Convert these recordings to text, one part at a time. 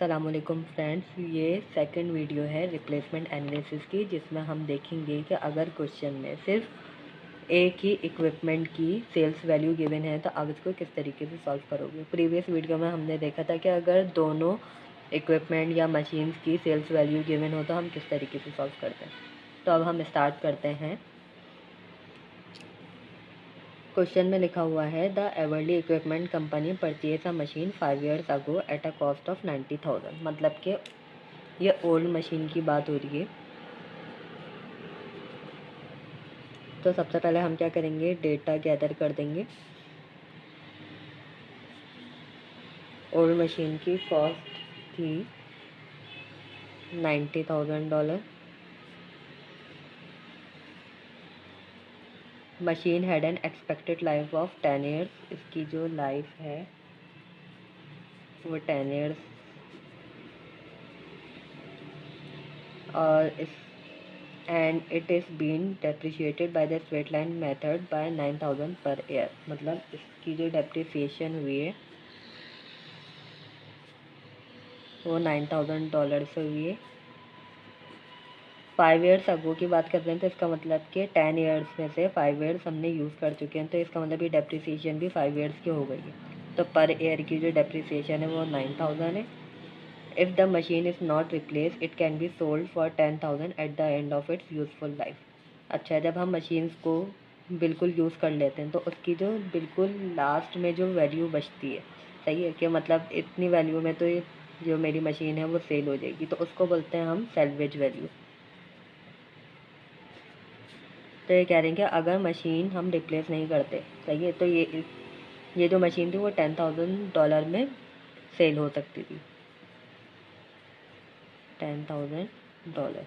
अस्सलामुअलैकुम फ्रेंड्स, ये second video है रिप्लेसमेंट एनालिसिस की, जिसमें हम देखेंगे कि अगर क्वेश्चन में सिर्फ एक ही इक्विपमेंट की सेल्स वैल्यू गिवन है तो आप इसको किस तरीके से सॉल्व करोगे। प्रीवियस वीडियो में हमने देखा था कि अगर दोनों इक्विपमेंट या मशीन्स की सेल्स वैल्यू गिवन हो तो हम किस तरीके से सॉल्व करते हैं। तो अब हम स्टार्ट करते हैं। क्वेश्चन में लिखा हुआ है the Everly equipment company purchase a machine 5 years ago at a cost of 90,000। मतलब कि ये ओल्ड मशीन की बात हो रही है। तो सबसे पहले हम क्या करेंगे, डेटा गैदर कर देंगे। ओल्ड मशीन की कॉस्ट थी $90,000। Machine had an expected life of 10 years। इसकी जो लाइफ है वो 10 years। और इस and it is been depreciated by the straight line method by 9,000 per year. मतलब इसकी जो डेप्रिसिएशन हुई है वो $9,000 से हुई है। 5 years अगो की बात कर रहे हैं तो इसका मतलब कि 10 years में से 5 years हमने यूज़ कर चुके हैं, तो इसका मतलब ये डेप्रिसिएशन भी 5 years की हो गई है। तो पर ईयर की जो डेप्रिसिएशन है वो 9,000 है। If the machine is not replace it can be sold for 10,000 eight the end of it's useful life. अच्छा, जब हम मशीन्स को बिल्कुल यूज़ कर लेते हैं तो उसकी जो बिल्कुल लास्ट में जो वैल्यू बचती है, सही है कि मतलब इतनी वैल्यू में तो ये जो मेरी मशीन है वो सेल हो जाएगी, तो उसको बोलते हैं हम सेल्वेज वैल्यू। तो ये कह रहे हैं कि अगर मशीन हम रिप्लेस नहीं करते, सही है, तो ये जो मशीन थी वो $10,000 में सेल हो सकती थी। $10,000।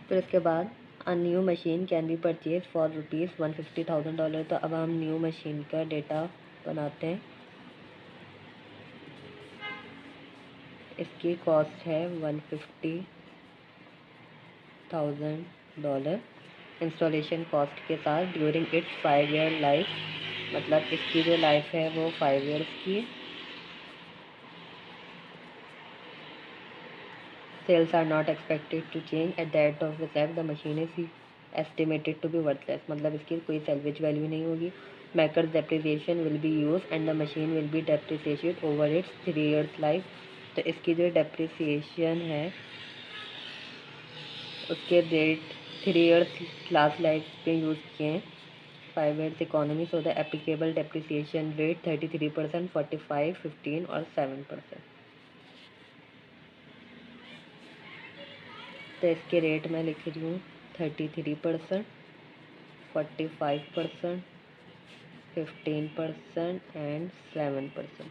फिर उसके बाद a new machine can be purchase for ₹150,000। तो अब हम न्यू मशीन का डेटा बनाते हैं। इसकी कॉस्ट है $150,000 इंस्टॉलेशन कॉस्ट के साथ ड्यूरिंग इट्स 5 year लाइफ। मतलब इसकी जो लाइफ है वो 5 years की है। Sales are not expected to change at the end of the life. The machine is estimated to be worthless। मतलब इसकी कोई salvage value नहीं होगी। Maker's depreciation will be used and the machine will be depreciated over its 3 years life। तो इसकी जो depreciation है उसके रेट 3 years लास्ट लाइफ पे यूज़ किए हैं। 5 years economy. So the applicable depreciation rate 33%, 45, 15 और 7%। तो इसके रेट मैं लिख रही हूँ 33%, 45%, 15% एंड 7%।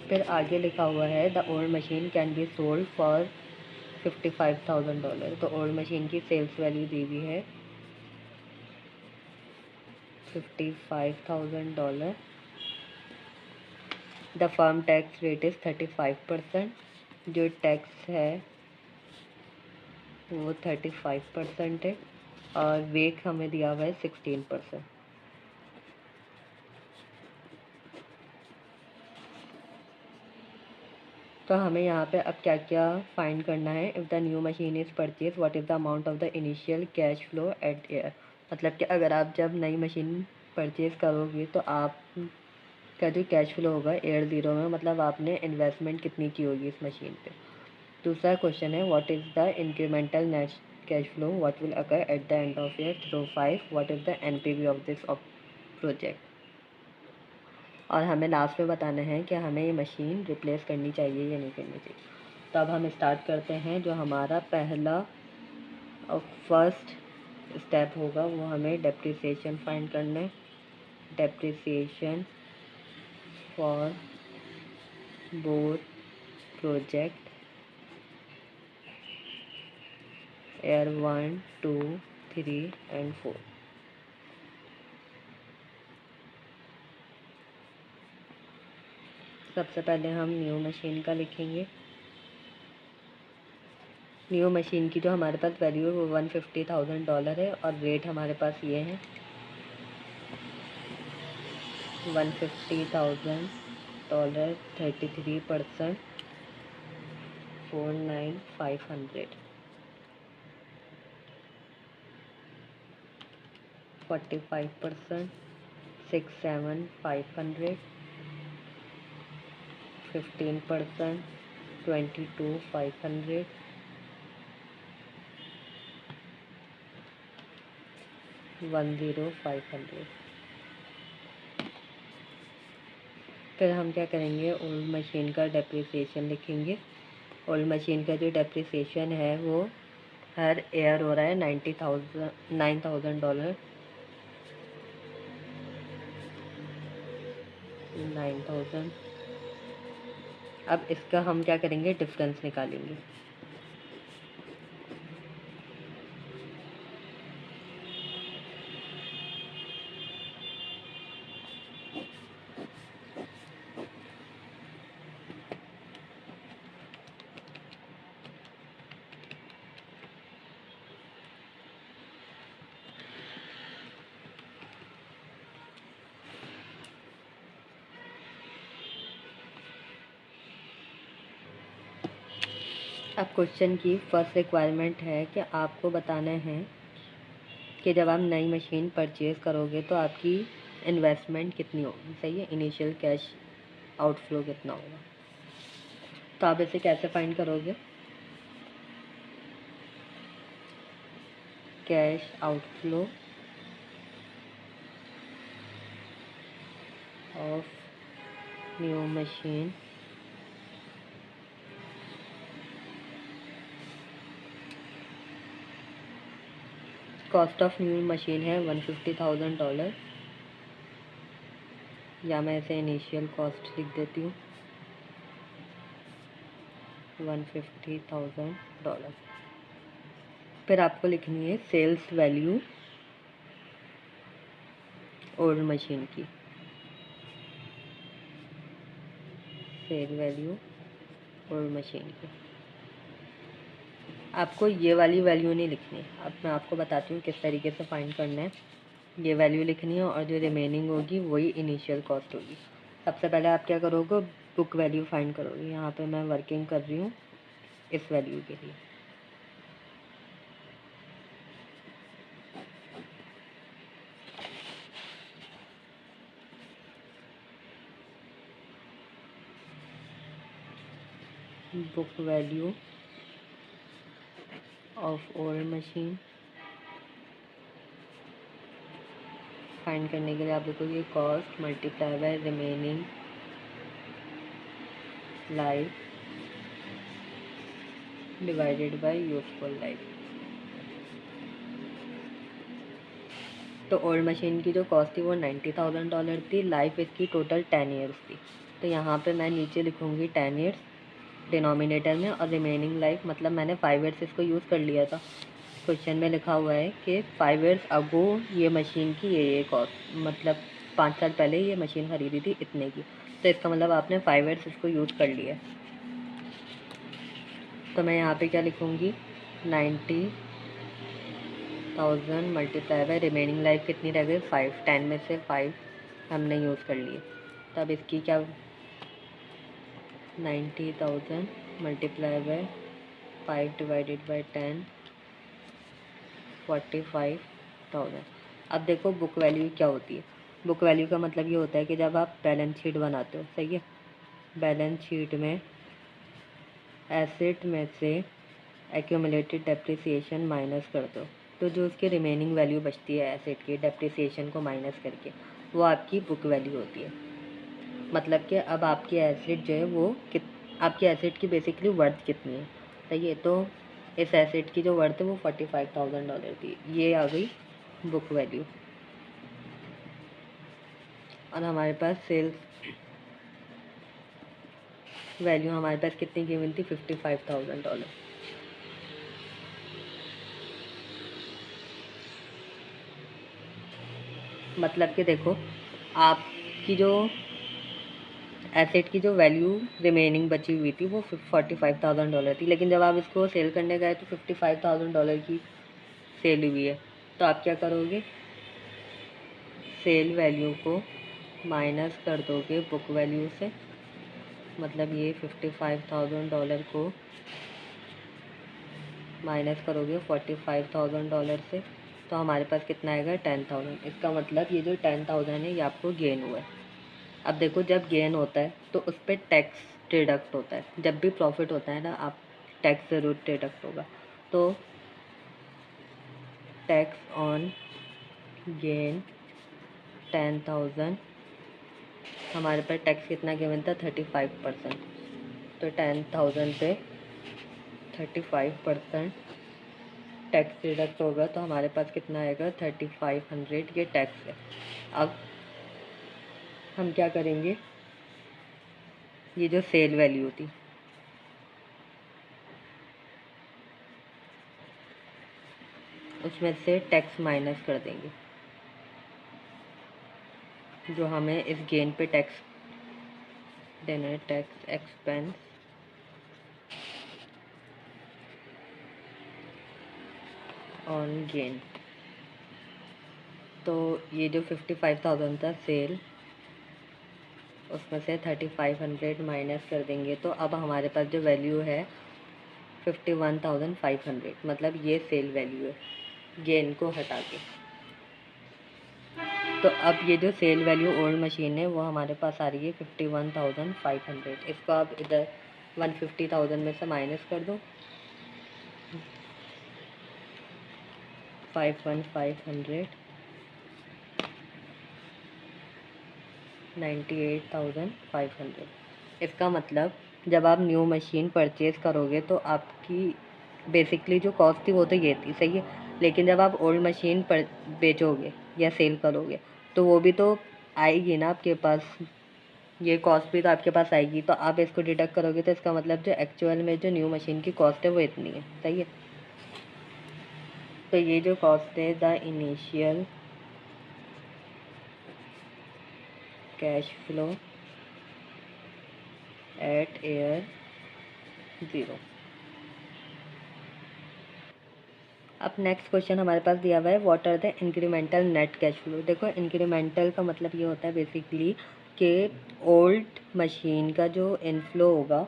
फिर आगे लिखा हुआ है the old machine can be sold for $55,000। तो ओल्ड मशीन की सेल्स वैल्यू दी हुई है $55,000। The firm tax rate is 35%। जो टैक्स है वो 35% है और वेक हमें दिया हुआ है 16%। तो हमें यहाँ पे अब क्या क्या फाइंड करना है। If the new machine is purchase what is the amount of the initial cash flow at year. मतलब कि अगर आप जब नई मशीन परचेज़ करोगे तो आप का जो कैश फ्लो होगा ईयर 0 में, मतलब आपने इन्वेस्टमेंट कितनी की होगी इस मशीन पे। दूसरा क्वेश्चन है what is the incremental net cash flow what will occur at the end of year through 5 what is the NPV of this project. और हमें लास्ट में बताना है कि हमें ये मशीन रिप्लेस करनी चाहिए या नहीं करनी चाहिए। तो अब हम स्टार्ट करते हैं। जो हमारा पहला और फर्स्ट स्टेप होगा वो हमें डेप्रिसिएशन फाइंड करना है। Depreciation for both project year 1, 2, 3 and 4। सबसे पहले हम न्यू मशीन का लिखेंगे। न्यू मशीन की जो हमारे पास वैल्यू है वो $150,000 है और रेट हमारे पास ये है $150,000 33%, 49,500, 45%, 67,500, 15%, 22,500, 10,500। फिर हम क्या करेंगे, ओल्ड मशीन का डेप्रिसिएशन लिखेंगे। ओल्ड मशीन का जो डेप्रिसिएशन है वो हर ईयर हो रहा है $9,000। 9,000। अब इसका हम क्या करेंगे, डिफरेंस निकालेंगे। अब क्वेश्चन की फर्स्ट रिक्वायरमेंट है कि आपको बताना है कि जब आप नई मशीन परचेज़ करोगे तो आपकी इन्वेस्टमेंट कितनी होगी। सही है, इनिशियल कैश आउटफ्लो कितना होगा। तो आप इसे कैसे फाइंड करोगे, cash outflow of new machine cost of new machine है $150,000, या मैं इसे इनिशियल कॉस्ट लिख देती हूँ $150,000। फिर आपको लिखनी है सेल्स वैल्यू ओल्ड मशीन की, सेल वैल्यू ओल्ड मशीन की। आपको ये वाली वैल्यू नहीं लिखनी। अब मैं आपको बताती हूँ किस तरीके से फाइंड करना है। ये वैल्यू लिखनी है और जो रिमेनिंग होगी वही इनिशियल कॉस्ट होगी। सबसे पहले आप क्या करोगे, बुक वैल्यू फाइंड करोगे। यहाँ पे मैं वर्किंग कर रही हूँ इस वैल्यू के लिए। Book value of old machine find करने के लिए आप देखोगे cost multiply by remaining life divided by useful life. तो ओल्ड मशीन की जो कॉस्ट थी वो $90,000 थी। लाइफ इसकी टोटल 10 ईयर्स थी। तो यहाँ पे मैं नीचे लिखूँगी 10 ईयर्स डिनोमिनेटर में, और रिमेनिंग लाइफ मतलब मैंने 5 ईयर्स इसको यूज़ कर लिया था। क्वेश्चन में लिखा हुआ है कि 5 ईयर्स अगो ये मशीन की ये कॉस्ट, मतलब 5 साल पहले ये मशीन ख़रीदी थी इतने की। तो इसका मतलब आपने 5 ईयर्स इसको यूज़ कर लिया। तो मैं यहाँ पे क्या लिखूँगी, 90,000 मल्टीप्लाई बाय रिमेनिंग लाइफ कितनी रह गई, 5। 10 में से 5 हमने यूज़ कर लिए। तब इसकी क्या, 90,000 मल्टीप्लाई बाय 5 डिवाइडेड बाय 10, 45,000। अब देखो बुक वैल्यू क्या होती है। बुक वैल्यू का मतलब ये होता है कि जब आप बैलेंस शीट बनाते हो, सही है, बैलेंस शीट में एसेट में से एक्यूमुलेटेड डेप्रिसिएशन माइनस कर दो, तो जो उसकी रिमेनिंग वैल्यू बचती है एसेट की डेप्रिसिएशन को माइनस करके, वो आपकी बुक वैल्यू होती है। मतलब कि अब आपकी एसेट जो है वो आपकी एसेट की बेसिकली वर्थ कितनी है, सही है। तो इस एसेट की जो वर्थ है वो $45,000 थी। ये आ गई बुक वैल्यू। और हमारे पास सेल्स वैल्यू हमारे पास कितनी गिवन थी, $55,000। मतलब कि देखो आपकी जो एसेट की जो वैल्यू रिमेनिंग बची हुई थी वो $45,000 थी, लेकिन जब आप इसको सेल करने गए तो $55,000 की सेल हुई है। तो आप क्या करोगे, सेल वैल्यू को माइनस कर दोगे बुक वैल्यू से, मतलब ये $55,000 को माइनस करोगे $45,000 से, तो हमारे पास कितना आएगा 10,000। इसका मतलब ये जो 10,000 है ये आपको गेन हुआ है। अब देखो, जब गेन होता है तो उस पर टैक्स डिडक्ट होता है। जब भी प्रॉफिट होता है ना, आप टैक्स ज़रूर डिडक्ट होगा। तो टैक्स ऑन गेन 10,000, हमारे पास टैक्स कितना गिवन था 35%। तो 10,000 पे 35% टैक्स डिडक्ट होगा, तो हमारे पास कितना आएगा 3,500, ये टैक्स है। अब हम क्या करेंगे, ये जो सेल वैल्यू थी उसमें से टैक्स माइनस कर देंगे, जो हमें इस गेन पे टैक्स देना है, टैक्स एक्सपेंस ऑन गेन। तो ये जो 55,000 था सेल, उसमें से 3,500 माइनस कर देंगे, तो अब हमारे पास जो वैल्यू है 51,500, मतलब ये सेल वैल्यू है गेन को हटा के। तो अब ये जो सेल वैल्यू ओल्ड मशीन है वो हमारे पास आ रही है 51,500। इसको आप इधर 150,000 में से माइनस कर दो, 51,500 98,500। इसका मतलब जब आप न्यू मशीन परचेज़ करोगे तो आपकी बेसिकली जो कॉस्ट थी वो तो ये थी, सही है। लेकिन जब आप ओल्ड मशीन पर बेचोगे या सेल करोगे तो वो भी तो आएगी ना आपके पास, ये कॉस्ट भी तो आपके पास आएगी। तो आप इसको डिडक्ट करोगे तो इसका मतलब जो एक्चुअल में जो न्यू मशीन की कॉस्ट है वो इतनी है, सही है। तो ये जो कॉस्ट है, the initial cash flow at year 0। अब नेक्स्ट क्वेश्चन हमारे पास दिया हुआ है, what are the incremental net cash flow. देखो, इंक्रीमेंटल का मतलब ये होता है बेसिकली कि ओल्ड मशीन का जो इनफ्लो होगा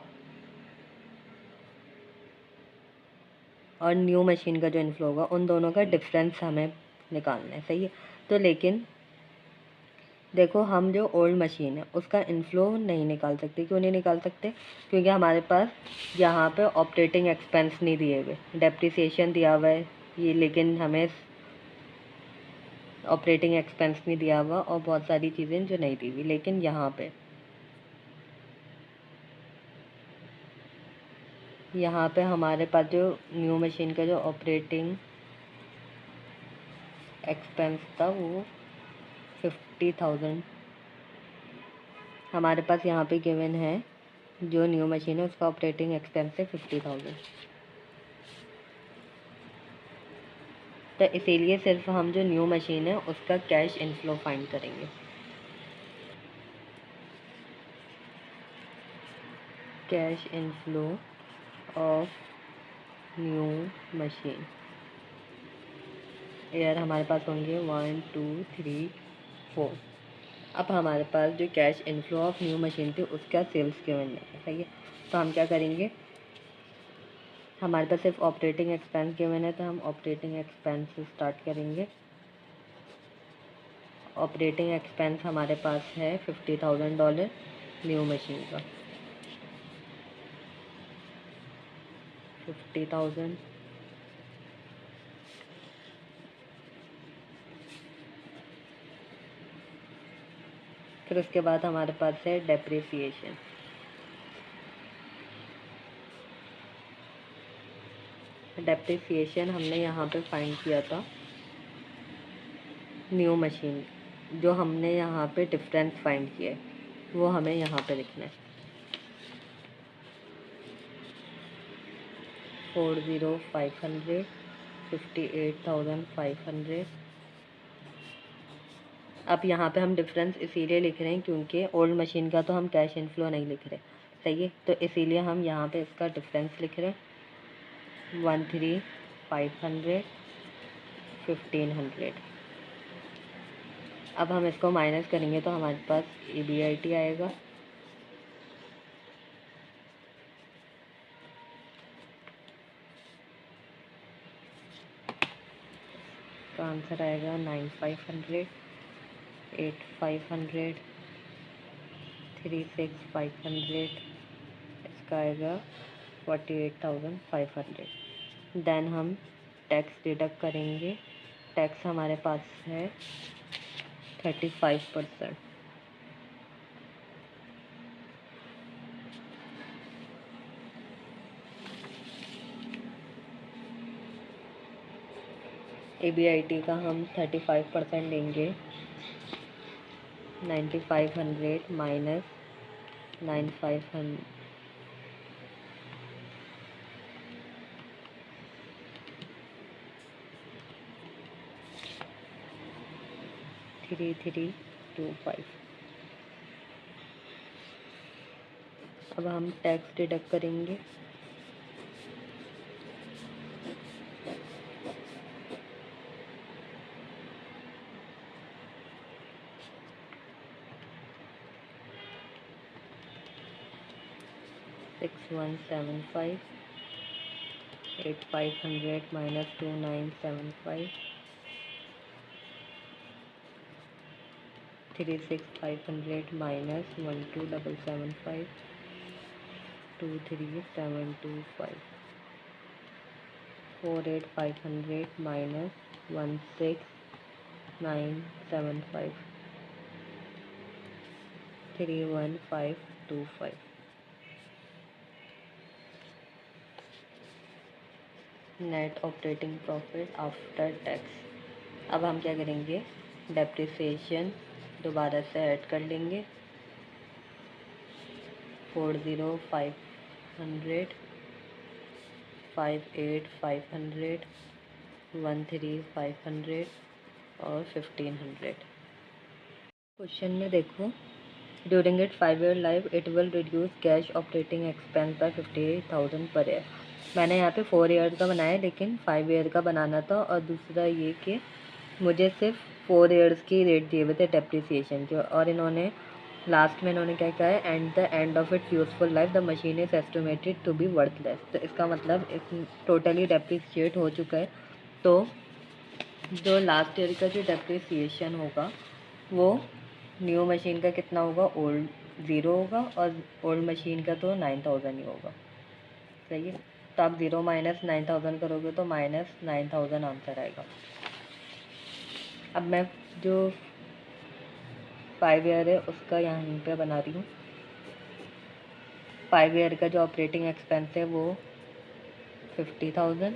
और न्यू मशीन का जो इनफ्लो होगा, उन दोनों का डिफरेंस हमें निकालना है, सही है। तो लेकिन देखो, हम जो ओल्ड मशीन है उसका इनफ्लो नहीं निकाल सकते। क्यों नहीं निकाल सकते? क्योंकि हमारे पास यहाँ पे ऑपरेटिंग एक्सपेंस नहीं दिए हुए, डेप्रिसिएशन दिया हुआ है ये, लेकिन हमें ऑपरेटिंग एक्सपेंस नहीं दिया हुआ और बहुत सारी चीज़ें जो नहीं दी हुई। लेकिन यहाँ पे हमारे पास जो न्यू मशीन का जो ऑपरेटिंग एक्सपेंस था वो 50,000 हमारे पास यहाँ पे गिवन है। जो न्यू मशीन है उसका ऑपरेटिंग एक्सपेंस है 50,000। तो इसीलिए सिर्फ हम जो न्यू मशीन है उसका कैश इनफ्लो फाइंड करेंगे। Cash inflow of new machine, year हमारे पास होंगे 1 2 3 4। अब हमारे पास जो cash inflow of new machine थी उसका सेल्स गिवन है, सही है। तो हम क्या करेंगे, हमारे पास सिर्फ ऑपरेटिंग एक्सपेंस गिवन है तो हम ऑपरेटिंग एक्सपेंस से स्टार्ट करेंगे। ऑपरेटिंग एक्सपेंस हमारे पास है $50,000 न्यू मशीन का, 50,000। फिर उसके बाद हमारे पास है डेप्रिसिएशन। डेप्रिसिएशन हमने यहाँ पे फाइंड किया था न्यू मशीन, जो हमने यहाँ पे डिफरेंस फाइंड किया है वो हमें यहाँ पे लिखना है। 40,500 58,500 अब यहाँ पे हम डिफरेंस इसीलिए लिख रहे हैं क्योंकि ओल्ड मशीन का तो हम कैश इनफ्लो नहीं लिख रहे, सही है। तो इसीलिए हम यहाँ पे इसका डिफरेंस लिख रहे हैं 13,500 1,500। अब हम इसको माइनस करेंगे तो हमारे पास EBIT आएगा। इसका आंसर आएगा 9,500 8,500 36,500। इसका आएगा 48,500। देन हम टैक्स डिडक्ट करेंगे। टैक्स हमारे पास है 35%। EBIT का हम 35% लेंगे। 9,500 माइनस 9,500 3,325। अब हम टैक्स डिडक्ट करेंगे। Six 1,7,5 8,500 minus 2,975 36,500 minus 12,775 23,725 48,500 minus 16,975 31,525। Net operating profit after tax. अब हम क्या करेंगे, डेप्रिसिएशन दोबारा से ऐड कर लेंगे। 40,500 58,500 13,500 और 1,500। क्वेश्चन में देखो, during it 5 year life it will reduce cash operating expense by 58,000 per year. मैंने यहाँ पे 4 year का बनाया लेकिन 5 year का बनाना था। और दूसरा ये कि मुझे सिर्फ 4 years की रेट दिए हुए थे डेप्रिसिएशन के, और इन्होंने लास्ट में इन्होंने क्या कहा है, at the end of its useful life the machine is estimated to be worthless. तो इसका मतलब इस टोटली डेप्रिसिएट हो चुका है। तो जो लास्ट ईयर का जो डेप्रिसिएशन होगा वो न्यू मशीन का कितना होगा, ओल्ड 0 होगा, और ओल्ड मशीन का तो 9,000 ही होगा, सही है। तो आप 0 माइनस 9,000 करोगे तो माइनस 9,000 आंसर आएगा। अब मैं जो 5 year है उसका यहाँ पे बना रही हूँ। 5 year का जो ऑपरेटिंग एक्सपेंस है वो 50,000।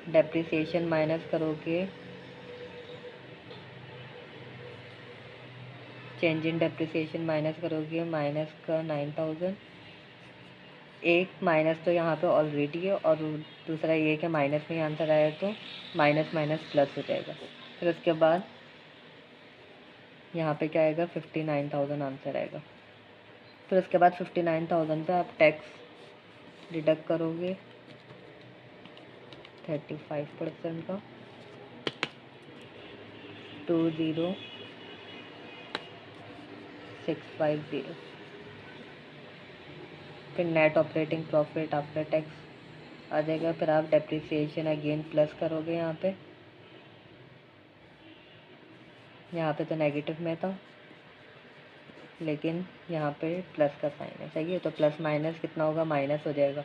डेप्रिसिएशन माइनस करोगे, चेंज इन डेप्रिसिएशन माइनस करोगे, माइनस का 9,000। एक माइनस तो यहाँ पे ऑलरेडी है, और दूसरा ये कि माइनस में आंसर आया तो माइनस माइनस प्लस हो जाएगा। फिर उसके बाद यहाँ पे क्या आएगा, 59,000 आंसर आएगा। फिर उसके बाद 59,000 पे आप टैक्स डिडक्ट करोगे 35% का, 20,650। फिर net operating profit after tax आ जाएगा। फिर आप डेप्रिसिएशन अगेन प्लस करोगे। यहाँ पे तो नेगेटिव में था लेकिन यहाँ पे प्लस का साइन है, सही है। तो प्लस माइनस कितना होगा, माइनस हो जाएगा।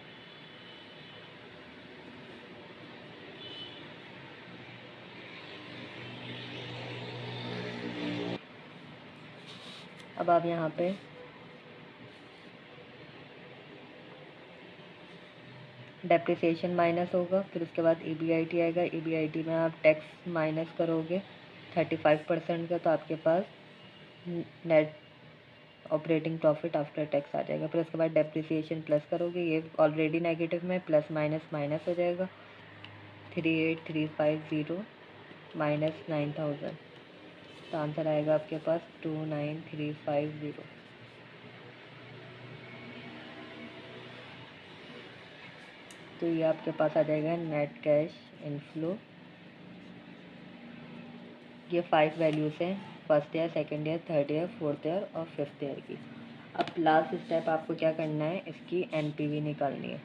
अब आप यहाँ पे डेप्रिसिएशन माइनस होगा, फिर उसके बाद EBIT आएगा। EBIT में आप टैक्स माइनस करोगे 35% का, तो आपके पास net operating profit after tax आ जाएगा। फिर उसके बाद डेप्रिसिएशन प्लस करोगे, ये ऑलरेडी नेगेटिव में, प्लस माइनस माइनस हो जाएगा। 38,350 माइनस 9,000 तो आंसर आएगा आपके पास 29350। तो ये आपके पास आ जाएगा नेट कैश इनफ्लो। ये 5 वैल्यूज़ हैं, first year, second year, third year, fourth year और फिफ्थ ईयर की। अब लास्ट स्टेप आपको क्या करना है, इसकी एनपीवी निकालनी है।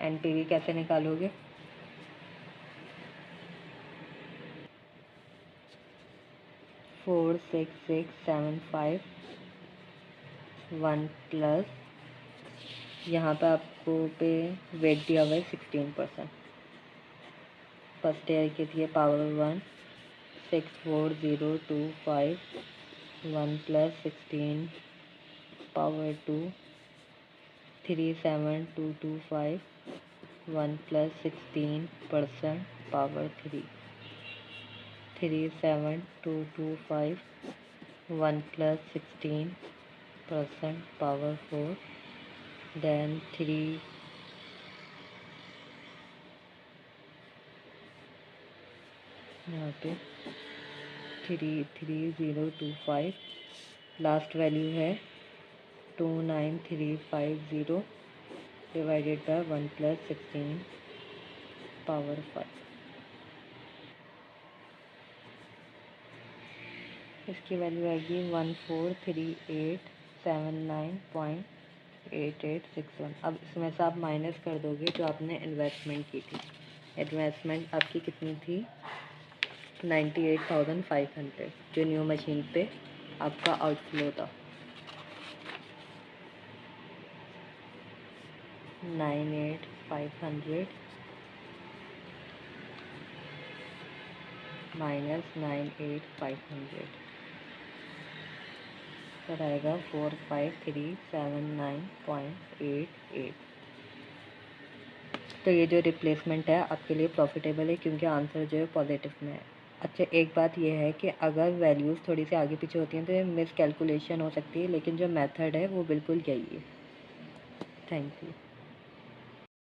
एनपीवी कैसे निकालोगे, four six six seven five one plus, यहाँ पे आपको पे वेट दिया हुआ है 16%। फर्स्ट ईयर के लिए power 1, 64025 1 + 16 power 2, 37225 1 + 16% power 3, 37225 1 + 16% power 4, then 3 यहाँ पे 33025, लास्ट वैल्यू है 29350 डिवाइडेड बाय 1 + 16 पावर 5। इसकी वैल्यू आएगी 143879.8861। अब इसमें से आप माइनस कर दोगे जो आपने इन्वेस्टमेंट की थी। इन्वेस्टमेंट आपकी कितनी थी, 98,500, जो न्यू मशीन पे आपका आउटफ्लो था। 98,500 माइनस 98,500 सर आएगा 45379.88। तो ये जो रिप्लेसमेंट है आपके लिए प्रॉफिटेबल है क्योंकि आंसर जो है पॉजिटिव में है। अच्छा, एक बात ये है कि अगर वैल्यूज़ थोड़ी सी आगे पीछे होती हैं तो ये मिस कैलकुलेशन हो सकती है, लेकिन जो मेथड है वो बिल्कुल यही है। Thank you.